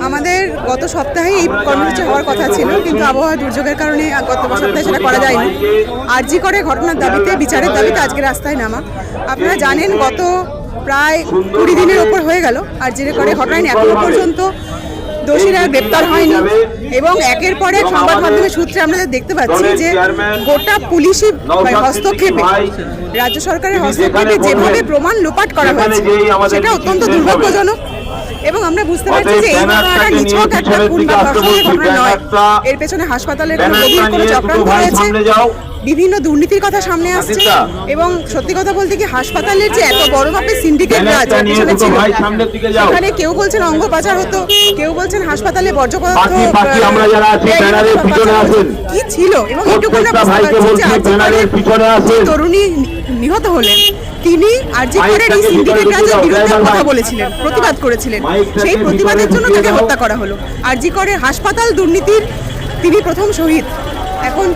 আমাদের গত সপ্তাহে এই কর্মসূচি হওয়ার কথা ছিল, কিন্তু আবহাওয়া দুর্যোগের কারণে গত সপ্তাহে সেটা করা যায়নি। আরজি করে ঘটনার দাবিতে, বিচারের দাবিতে আজকে রাস্তায় নামা। আপনারা জানেন গত প্রায় 20 দিনের ওপর হয়ে গেল আরজি করে ঘটনায় এখনো পর্যন্ত দোষীরা গ্রেপ্তার হয়নি, এবং একের পর এক সংবাদ মাধ্যমের সূত্রে আমরা দেখতে পাচ্ছি যে গোটা পুলিশি হস্তক্ষেপে, রাজ্য সরকারের হস্তক্ষেপে যেভাবে প্রমাণ লোপাট করা হয়েছে সেটা অত্যন্ত দুর্ভাগ্যজনক। এবং আমরা বুঝতে পারছি যে এই ঘটনাটা নিছক একটা খুন বা ধর্ষণের ঘটনা নয়, এর পেছনে হাসপাতালের গভীর কোনো চক্রান্ত রয়েছে, বিভিন্ন দুর্নীতির কথা সামনে আসছে। এবং সত্যি কথা বলতে কি, হাসপাতালের যে এত বড় মাপের সিন্ডিকেট রাজ সেখানে কেউ বলছেন অঙ্গ পাচার হতো, কেউ বলছেন হাসপাতালে বর্জ্য পদার্থ কি ছিল। এবং এটুকু আমরা বুঝতে পারছি যে তরুণী নিহত হলেন, তিনি আরজি করের এই সিন্ডিকেট রাজের বিরুদ্ধে কথা বলেছিলেন, প্রতিবাদ করেছিলেন, সেই প্রতিবাদের জন্য তাকে হত্যা করা হলো। আরজি করের হাসপাতাল দুর্নীতির তিনি প্রথম শহীদ। এখন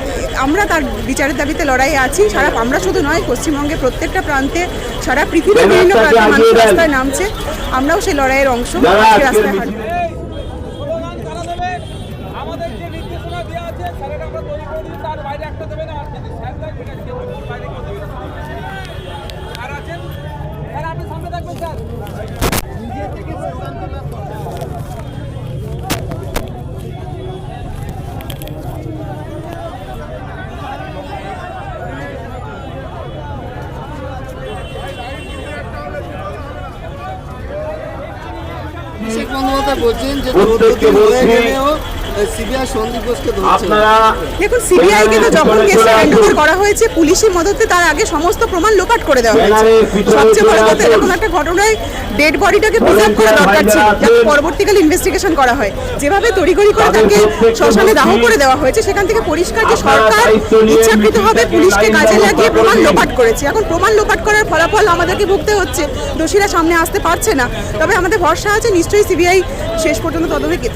আমরা তার বিচারের দাবিতে লড়াই আছি। আমরা শুধু নয়, পশ্চিমবঙ্গের প্রত্যেকটা প্রান্তে, সারা পৃথিবীর বিভিন্ন প্রান্তে মানুষ রাস্তায় নামছে, আমরাও সেই লড়াইয়ের অংশ। রাস্তায় হাঁটব। বলছেন যে দেখুন, সিবিআইকে তো যখন কেস হ্যান্ডওভার করা হয়েছে পুলিশের মদতে, তার আগে সমস্ত প্রমাণ লোপাট করে দেওয়া হয়েছে। সবচেয়ে বড় কথা, এরকম একটা ঘটনায় ডেড বডিটাকে প্রিজার্ভ করা দরকার ছিল, যাতে পরবর্তীকালে ইনভেস্টিগেশন করা হয়। যেভাবে তড়িঘড়ি করে তাকে শ্মশানে দাহ করে দেওয়া হয়েছে, সেখান থেকে পরিষ্কার যে সরকার ইচ্ছাকৃতভাবে পুলিশকে কাজে লাগিয়ে প্রমাণ লোপাট করেছে। এখন প্রমাণ লোপাট করার ফলাফল আমাদেরকে ভুগতে হচ্ছে, দোষীরা সামনে আসতে পারছে না। তবে আমাদের ভরসা আছে, নিশ্চয়ই সিবিআই শেষ পর্যন্ত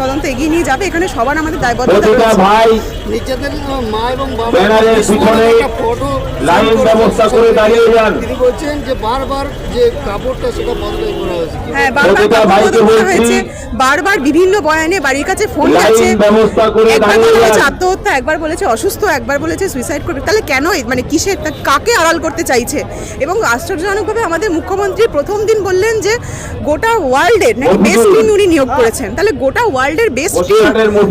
তদন্ত এগিয়ে নিয়ে যাবে। এখানে সবার আমাদের দায়বদ্ধতা রয়েছে। নিজেদের মা এবং বাবার ফটো লাইন ব্যবস্থা করে দাঁড়িয়ে যান। তিনি বলছেন যে বারবার যে কাপড়টা সেটা বদলাই করা হয়েছে। হ্যাঁ, বারবার বদল করা হয়েছে, বারবার বিভিন্ন বয়ানে বাড়ির কাছে ফোন যাচ্ছে। একবার বলেছে আত্মহত্যা, একবার বলেছে অসুস্থ, একবার বলেছে সুইসাইড করবে। তাহলে কেন, মানে কিসের, কাকে আড়াল করতে চাইছে? এবং আশ্চর্যজনকভাবে আমাদের মুখ্যমন্ত্রী প্রথম দিন বললেন যে গোটা ওয়ার্ল্ডের নাকি বেস্ট টিম উনি নিয়োগ করেছেন। তাহলে গোটা ওয়ার্ল্ডের বেস্ট টিম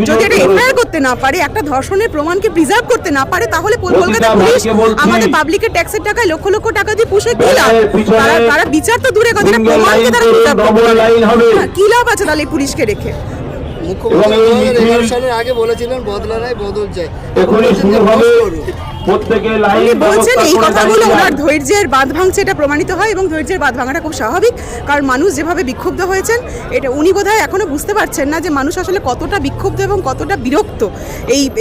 যদি এটা এফআইআর করতে না পারে, একটা ধর্ষণের প্রমাণকে প্রিজার্ভ করতে না পারে, তাহলে কলকাতা পুলিশ আমাদের পাবলিকের ট্যাক্সের টাকায় লক্ষ লক্ষ টাকা দিয়ে পুষে কি লাভ? তারা বিচার তো দূরে কথা, প্রমাণকে তারা কি লাভ আছে তাহলে পুলিশকে রেখে? মুখ্যমন্ত্রী 2011 সালের আগে বলেছিলেন বদলা নাই বদল চাই। বলছেন এই কথাগুলো ওনার ধৈর্যের বাঁধ ভাঙছে, এটা প্রমাণিত হয়। এবং ধৈর্যের বাঁধ ভাঙাটা খুব স্বাভাবিক, কারণ মানুষ যেভাবে বিক্ষুব্ধ হয়েছেন, এটা উনি বোধহয় এখনো বুঝতে পারছেন না যে মানুষ আসলে কতটা বিক্ষুব্ধ এবং কতটা বিরক্ত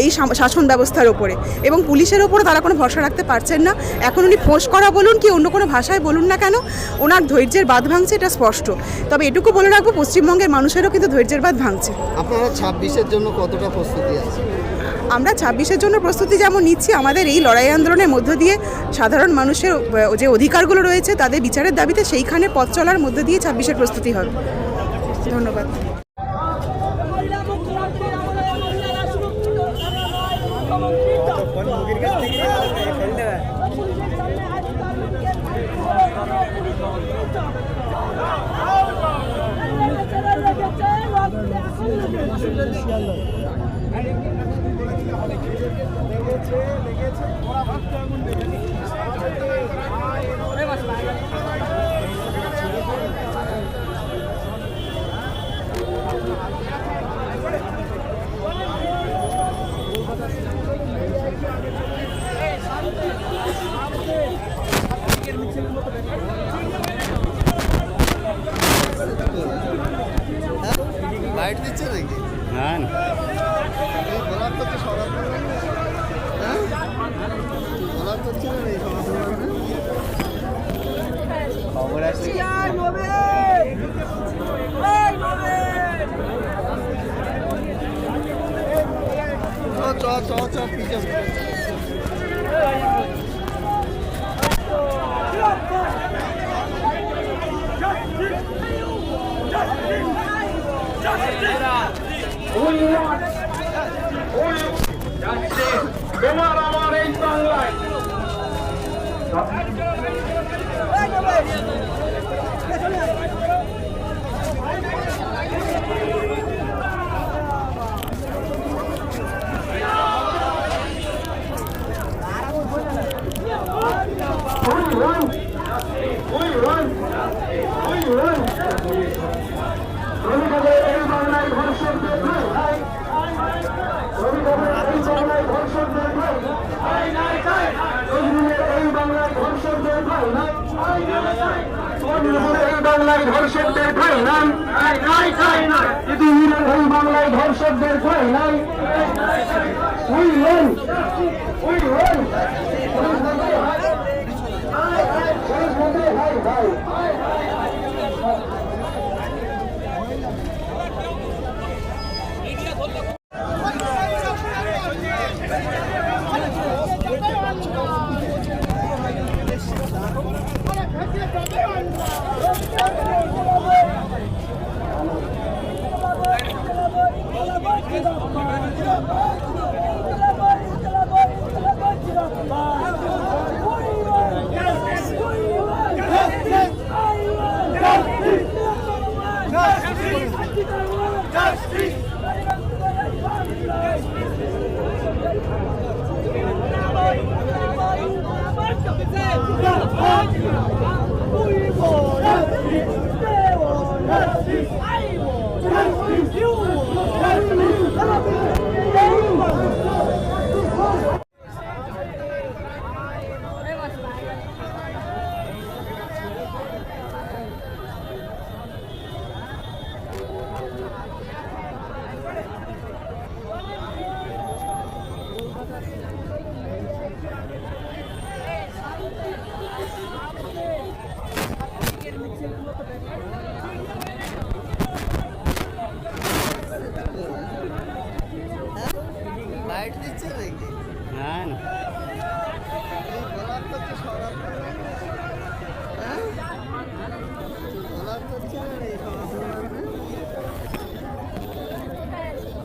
এই শাসন ব্যবস্থার ওপরে, এবং পুলিশের ওপরও তারা কোনো ভরসা রাখতে পারছেন না। এখন উনি ফোঁস করা বলুন কি অন্য কোনো ভাষায় বলুন না কেন, ওনার ধৈর্যের বাঁধ ভাঙছে, এটা স্পষ্ট। তবে এটুকু বলে রাখবো, পশ্চিমবঙ্গের মানুষেরও কিন্তু ধৈর্যের বাঁধ ভাঙছে। আপনারা 26-এর জন্য কতটা প্রস্তুতি আছে? আমরা 26-এর জন্য প্রস্তুতি যেমন নিচ্ছি, আমাদের এই লড়াই আন্দোলনের মধ্য দিয়ে সাধারণ মানুষের যে অধিকারগুলো রয়েছে তাদের বিচারের দাবিতে সেইখানে পথ চলার মধ্য দিয়ে 26-এর প্রস্তুতি হবে। ধন্যবাদ। লাইট দিচ্ছে নাকি? না না, গোলাপ করছে সরাতে, হ্যাঁ গোলাপ করছে না এই খবর আছে। পিছন তোমার আমার এই বাংলায় বাংলায় ধর্ষকদের ঠাই নাই, এই বাংলায় ধর্ষকদের ঠাই নাই। We win. We win. Light দিচ্ছে নাকি? না না বলার করছে সরার বলার করছে না রে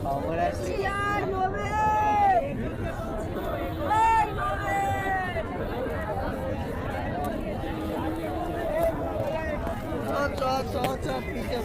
খবর আসছে চ চ চ চ পিছন